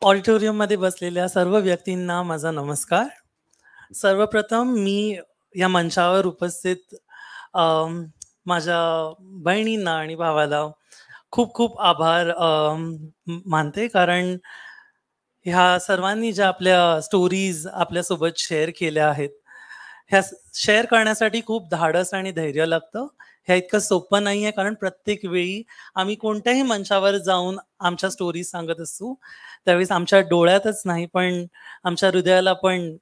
ऑडिटोरियममध्ये बसलेल्या सर्व व्यक्तींना माझा नमस्कार. सर्वप्रथम मी या मंचावर उपस्थित अम, माझ्या बहिणींना आणि भावाला खूप खूप आभार मानते, कारण ह्या सर्वांनी ज्या आपल्या स्टोरीज आपल्यासोबत शेअर केल्या आहेत, ह्या शेअर करण्यासाठी खूप धाडस आणि धैर्य लागतं. ह्या इतकं सोपं नाहीये, कारण प्रत्येक वेळी आम्ही कोणत्याही मंचावर जाऊन आमच्या स्टोरीज सांगत असू, त्यावेळेस आमच्या डोळ्यातच नाही पण आमच्या हृदयाला पण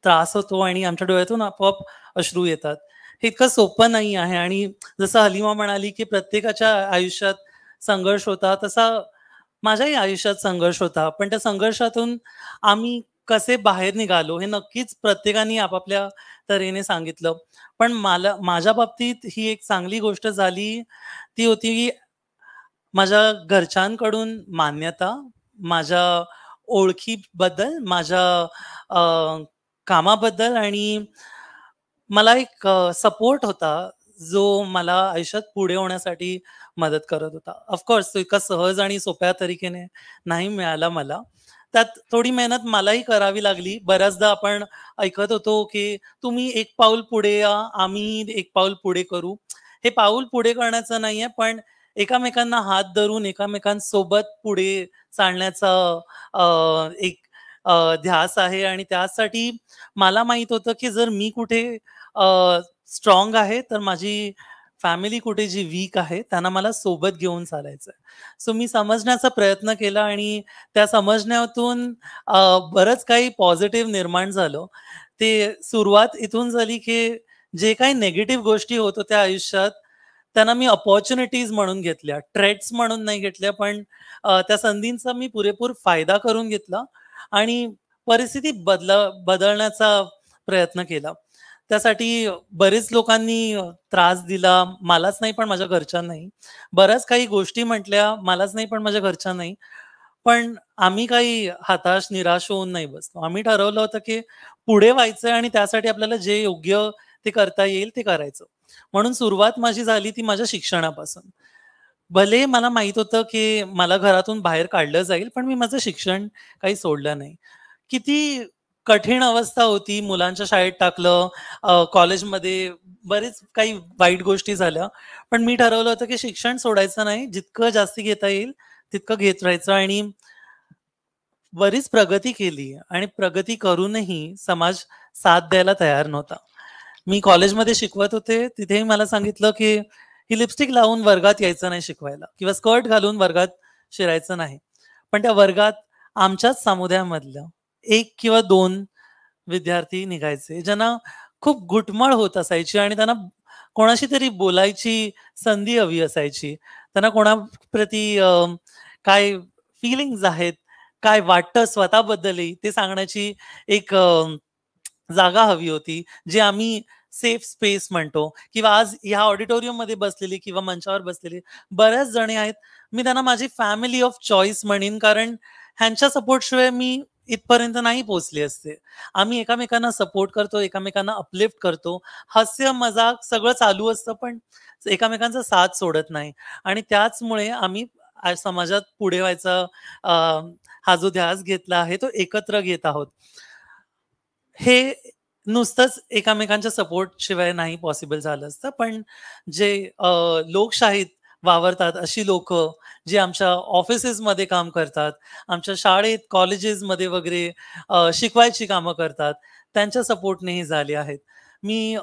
त्रास होतो आणि आमच्या डोळ्यातून आपोआप अश्रू येतात. हे इतकं सोपं नाही आहे. आणि जसं हलिमा म्हणाली, की प्रत्येकाच्या आयुष्यात संघर्ष होता, तसा माझ्याही आयुष्यात संघर्ष होता. पण त्या संघर्षातून आम्ही कसे बाहेर निघालो हे नक्कीच प्रत्येकाने आपापल्या तऱ्हेने सांगितलं. पण माझ्या बाबतीत ही एक चांगली गोष्ट झाली, ती होती की माझ्या घरच्यांकडून मान्यता, माझ्या ओळखीबद्दल, माझ्या अ, कामाबद्दल, आणि मला एक सपोर्ट होता, जो मला आयुष्यात पुढे होण्यासाठी मदत करत होता. ऑफकोर्स तो इतका सहज आणि सोप्या तरीकेने नाही मिळाला मला. त्यात थोडी मेहनत मलाही करावी लागली. बऱ्याचदा आपण ऐकत होतो, की तुम्ही एक पाऊल पुढे या, आम्ही एक पाऊल पुढे करू. हे पाऊल पुढे करण्याचं नाहीये, पण एकमेकांना हात धरून एकमेकांसोबत पुढे चालण्याचा एक ध्यास आहे. आणि त्यासाठी मला माहित होतं, की जर मी कुठे स्ट्रॉंग आहे, तर माझी फॅमिली कुठे जी वीक आहे, त्यांना मला सोबत घेऊन चालायचं आहे. सो मी समजण्याचा प्रयत्न केला, आणि त्या समजण्यातून बरंच काही पॉझिटिव्ह निर्माण झालं. ते सुरुवात इथून झाली, की जे काही निगेटिव्ह गोष्टी होत होत्या आयुष्यात, त्यांना मी अपॉर्च्युनिटीज म्हणून घेतल्या, थ्रेट्स म्हणून नाही घेतल्या. पण त्या संधींचा मी पुरेपूर फायदा करून घेतला आणि परिस्थिती बदलण्याचा प्रयत्न केला. त्यासाठी बरेच लोकांनी त्रास दिला. मलाच नाही, पण माझ्या घरच्यांनाही. बऱ्याच काही गोष्टी म्हटल्या, मलाच नाही, पण माझ्या घरच्यांनाही. पण आम्ही काही हताश, निराश होऊन नाही बसलो. आम्ही ठरवलं होतं, की पुढे व्हायचंय आणि त्यासाठी आपल्याला जे योग्य ते करता येईल ते करायचं. म्हणून सुरुवात माझी झाली ती माझ्या शिक्षणापासून. भले मला माहित होतं, की मला घरातून बाहेर काढलं जाईल, पण मी माझं शिक्षण काही सोडलं नाही. किती कठीण अवस्था होती. मुलांच्या शाळेत टाकलं, कॉलेजमध्ये बरेच काही वाईट गोष्टी झाल्या. पण मी ठरवलं होतं, की शिक्षण सोडायचं नाही. जितकं जास्ती घेता येईल, तितकं घेत राहायचं. आणि बरीच प्रगती केली, आणि प्रगती करूनही समाज साथ द्यायला तयार नव्हता. मी कॉलेजमध्ये शिकवत होते, तिथेही मला सांगितलं, की ही लिपस्टिक लावून वर्गात यायचं नाही शिकवायला, किंवा स्कर्ट घालून वर्गात शिरायचं नाही. पण त्या वर्गात आमच्याच समुदायामधलं 1 किंवा 2 विद्यार्थी निघायचे, ज्यांना खूप घुटमळ होत असायची आणि त्यांना कोणाशी तरी बोलायची संधी हवी असायची. त्यांना कोणाप्रती काय फीलिंग्ज आहेत, काय वाटतं स्वतःबद्दलही ते सांगण्याची एक जागा हवी होती, जी आम्ही सेफ स्पेस म्हणतो. किंवा आज ह्या ऑडिटोरियममध्ये बसलेली किंवा मंचावर बसलेली बऱ्याच जणी आहेत. मी त्यांना माझी फॅमिली ऑफ चॉईस म्हणेन, कारण ह्यांच्या सपोर्टशिवाय मी इथपर्यंत नाही पोहोचले असते. आम्ही एकमेकांना सपोर्ट करतो, एकमेकांना अपलिफ्ट करतो. हास्य, मजाक सगळं चालू असतं, पण एकमेकांचा साथ सोडत नाही. आणि त्याचमुळे आम्ही आज समाजात पुढे व्हायचा अ, हा जो ध्यास घेतला आहे, तो एकत्र घेत आहोत. हे नुसतंच एकमेकांच्या सपोर्ट शिवाय नाही पॉसिबल झालं असतं. पण जे लोकशाहीत वावरतात अशी लोकं, जी आमच्या ऑफिसेसमध्ये काम करतात, आमच्या शाळेत, कॉलेजेसमध्ये वगैरे शिकवायची कामं करतात, त्यांच्या सपोर्टनेही झाले आहेत. मी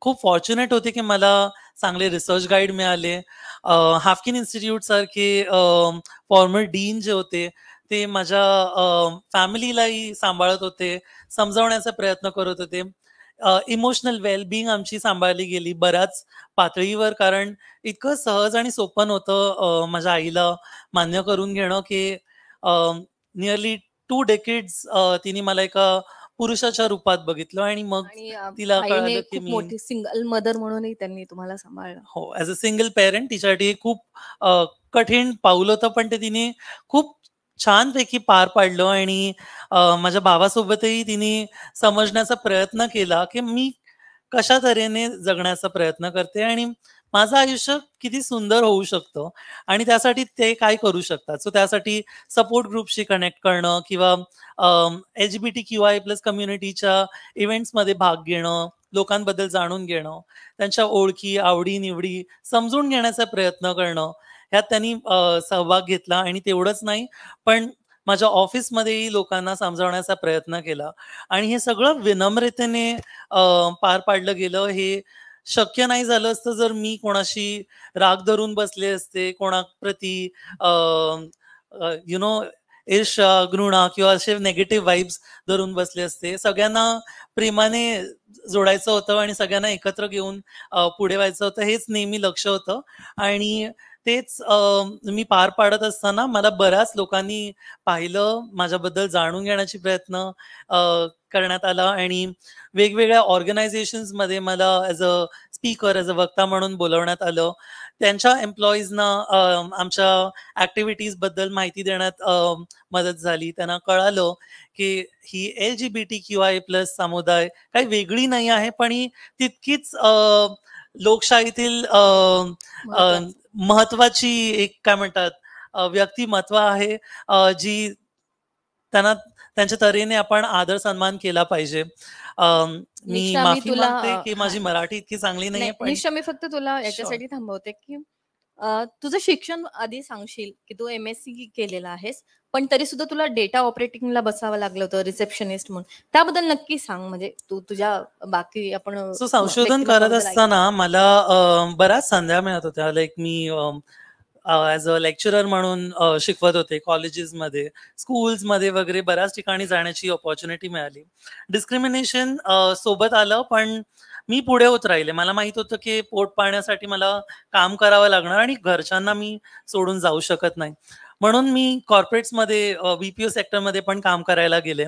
खूप फॉर्च्युनेट होते, की मला चांगले रिसर्च गाईड मिळाले. हाफकिन इन्स्टिट्यूट सारखे फॉर्मर डीन जे होते, ते माझ्या फॅमिलीलाही सांभाळत होते, समजावण्याचा प्रयत्न करत होते. इमोशनल वेलबिंग आमची सांभाळली गेली बऱ्याच पातळीवर, कारण इतकं सहज आणि सोपं नव्हतं माझ्या आईला मान्य करून घेणं, की नियरली 2 डेकेड्स तिने मला एका पुरुषाच्या रूपात बघितलं, आणि मग आणि तिला आईने कळालं, की खूप मी मोठी सिंगल मदर म्हणूनही त्यांनी तुम्हाला सांभाळलं. हो, ॲज अ सिंगल पेरेंट तिच्यासाठी खूप कठीण पाऊल होतं, पण ते तिने खूप छानपैकी पार पाडलं. आणि माझ्या भावासोबतही तिने समजण्याचा प्रयत्न केला, की मी कशा तऱ्हेने जगण्याचा प्रयत्न करते. आणि माझं आयुष्य किती सुंदर होऊ शकतं आणि त्यासाठी ते काय करू शकतात. सो त्यासाठी सपोर्ट ग्रुपशी कनेक्ट करणं किंवा LGBTQI+ कम्युनिटीच्या इव्हेंट्समध्ये भाग घेणं, लोकांबद्दल जाणून घेणं, त्यांच्या ओळखी, आवडी-निवडी समजून घेण्याचा प्रयत्न करणं, ह्यात त्यांनी सहभाग घेतला. आणि तेवढंच नाही, पण माझ्या ऑफिसमध्येही लोकांना समजावण्याचा प्रयत्न केला आणि हे सगळं विनम्रतेने पार पाडलं गेलं. हे शक्य नाही झालं असतं जर मी कोणाशी राग धरून बसले असते, कोणाप्रती यु नो ईर्ष्या, घृणा किंवा असे नेगेटिव्ह वाइब्स धरून बसले असते. सगळ्यांना प्रेमाने जोडायचं होतं आणि सगळ्यांना एकत्र घेऊन पुढे व्हायचं होतं. हेच नेहमी लक्ष होतं आणि तेच मी पार पाडत असताना मला बऱ्याच लोकांनी पाहिलं, माझ्याबद्दल जाणून घेण्याची प्रयत्न करण्यात आला आणि वेगवेगळ्या ऑर्गनायझेशन्समध्ये मला as a speaker, as a वक्ता म्हणून बोलवण्यात आलं. त्यांच्या एम्प्लॉईजना आमच्या ॲक्टिव्हिटीजबद्दल माहिती देण्यात मदत झाली. त्यांना कळालं की ही LGBTQI+ समुदाय काही वेगळी नाही आहे, पण ही तितकीच लोकशाहीतील महत्वाची एक काय म्हणतात व्यक्तिमत्व आहे, जी त्यांना त्यांच्या तऱ्हेने आपण आदर सन्मान केला पाहिजे. मी निशा, मी माफी तुला मागते की माझी मराठी इतकी चांगली नाहीये, नाही पण निशा, मी फक्त तुला शुअर. याच्यासाठी थांबवते की तुझं शिक्षण आधी सांगशील की तू MSc केलेलं आहेस, पण तरी सुद्धा तुला डेटा ऑपरेटिंगला बसावं लागलं होतं रिसेप्शनिस्ट म्हणून. त्याबद्दल नक्की सांग, म्हणजे तू तुझ्या बाकी आपण सो संशोधन करत व्यक्तिमत्वाबद्दल ऐकलं. असताना मला बऱ्याच संध्या मिळत होत्या. Like me as a lecturer म्हणून शिकवत होते कॉलेजेसमध्ये, स्कूल्समध्ये वगैरे बऱ्याच ठिकाणी जाण्याची ऑपॉर्च्युनिटी मिळाली. डिस्क्रिमिनेशन सोबत आलं, पण मी पुढे होत राहिले. मला माहित होतं की पोट पाळण्यासाठी मला काम करावं लागणार आणि घरच्यांना मी सोडून जाऊ शकत नाही. म्हणून मी कॉर्पोरेट्समध्ये BPO सेक्टरमध्ये पण काम करायला गेले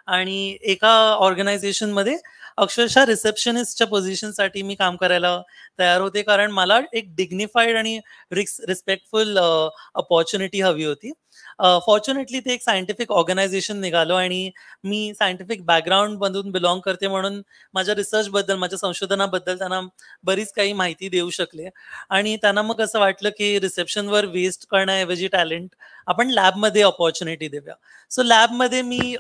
आणि एका ऑर्गनायझेशनमध्ये अक्षरशः रिसेप्शनिस्टच्या पोझिशनसाठी मी काम करायला तयार होते, कारण मला एक डिग्निफाईड आणि रिस्पेक्टफुल अपॉर्च्युनिटी हवी होती. फॉर्च्युनेटली ते एक सायंटिफिक ऑर्गनायझेशन निघालं आणि मी सायंटिफिक बॅकग्राऊंड मधून बिलॉंग करते, म्हणून माझ्या रिसर्चबद्दल, माझ्या संशोधनाबद्दल त्यांना बरीच काही माहिती देऊ शकले. आणि त्यांना मग असं वाटलं की रिसेप्शनवर वेस्ट करण्याऐवजी टॅलेंट आपण लॅबमध्ये अपॉर्च्युनिटी देऊया. सो लॅबमध्ये मी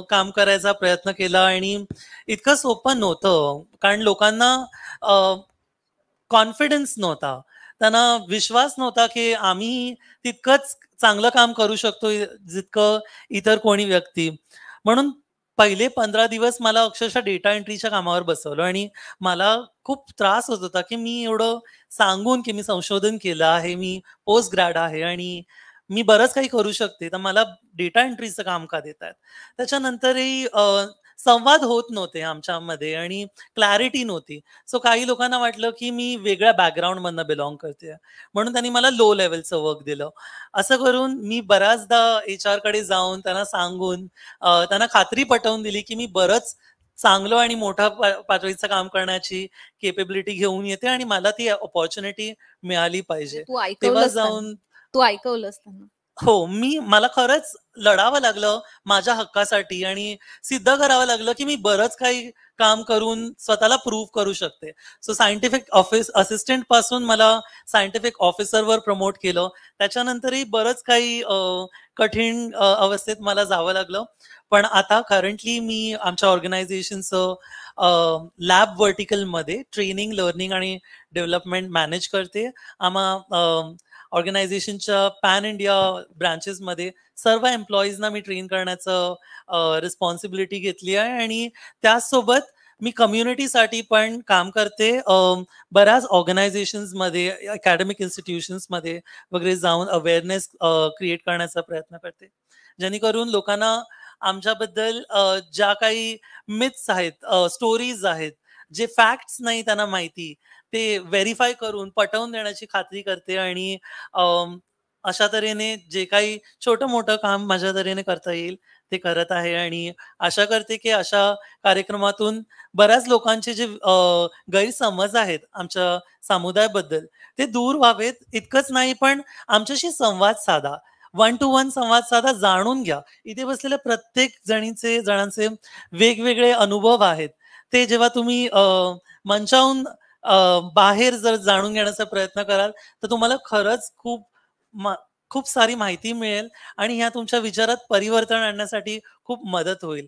काम करायचा प्रयत्न केला आणि इतकं सोपं नव्हतं, कारण लोकांना कॉन्फिडन्स नव्हता, त्यांना विश्वास नव्हता की आम्ही तितकंच चांगलं काम करू शकतो जितकं इतर कोणी व्यक्ती. म्हणून पहिले 15 दिवस मला अक्षरशः डेटा एंट्रीच्या कामावर बसवलं आणि मला खूप त्रास होत होता की मी एवढं सांगून की मी संशोधन केलं आहे, मी पोस्ट ग्रॅड आहे आणि मी बरंच काही करू शकते, तर मला डेटा एंट्रीचं काम का देतायत. त्याच्यानंतरही संवाद होत नव्हते आमच्यामध्ये आणि क्लॅरिटी नव्हती. सो काही लोकांना वाटलं की मी वेगळ्या बॅकग्राऊंडमधनं बिलॉंग करते, म्हणून त्यांनी मला लो लेवलचं वर्क दिलं. असं करून मी बऱ्याचदा HR कडे जाऊन त्यांना सांगून त्यांना खात्री पटवून दिली की मी बरंच चांगलं आणि मोठ्या पातळीचं काम करण्याची केपेबिलिटी घेऊन येते आणि मला ती अपॉर्च्युनिटी मिळाली पाहिजे. तू तेव्हा ऐकवलंस त्यांना. जाऊन तू ऐकवलंस त्यांना. हो, मला खरंच लढावं लागलं माझ्या हक्कासाठी आणि सिद्ध करावं लागलं की मी बरंच काही काम करून स्वतःला प्रूव्ह करू शकते. सो सायंटिफिक ऑफिस असिस्टंट पासून मला सायंटिफिक ऑफिसरवर प्रमोट केलं. त्याच्यानंतरही बरंच काही कठीण अवस्थेत मला जावं लागलं. पण आता करंटली मी आमच्या ऑर्गनायझेशनचं लॅब व्हर्टिकलमध्ये ट्रेनिंग, लर्निंग आणि डेव्हलपमेंट मॅनेज करते. ऑर्गनायझेशनच्या पॅन इंडिया ब्रांचेसमध्ये सर्व एम्प्लॉईजना मी ट्रेन करण्याचं रिस्पॉन्सिबिलिटी घेतली आहे आणि त्याचसोबत मी कम्युनिटीसाठी पण काम करते. बऱ्याच ऑर्गनायझेशन्समध्ये, अकॅडमिक इन्स्टिट्यूशन्समध्ये वगैरे जाऊन अवेअरनेस क्रिएट करण्याचा प्रयत्न करते, जेणेकरून लोकांना आमच्याबद्दल ज्या काही मिथ्स आहेत, स्टोरीज आहेत, जे फॅक्ट्स नाही त्यांना माहिती, ते व्हेरीफाय करून पटवून देण्याची खात्री करते. आणि अशा तऱ्हेने जे काही छोटं मोठं काम माझ्या तऱ्हेने करता येईल ते करत आहे आणि आशा करते की अशा कार्यक्रमातून बऱ्याच लोकांचे जे गैरसमज आहेत आमच्या समुदायाबद्दल ते दूर व्हावेत. इतकंच नाही, पण आमच्याशी संवाद साधा, 1 to 1 संवाद साधा, जाणून घ्या. इथे बसलेल्या प्रत्येक जणांचे वेगवेगळे अनुभव आहेत. ते जेव्हा तुम्ही मंचावून बाहेर जर जाणून घेण्याचा प्रयत्न कराल तर तुम्हाला खरंच खूप सारी माहिती मिळेल आणि ह्या तुमच्या विचारात परिवर्तन आणण्यासाठी खूप मदत होईल.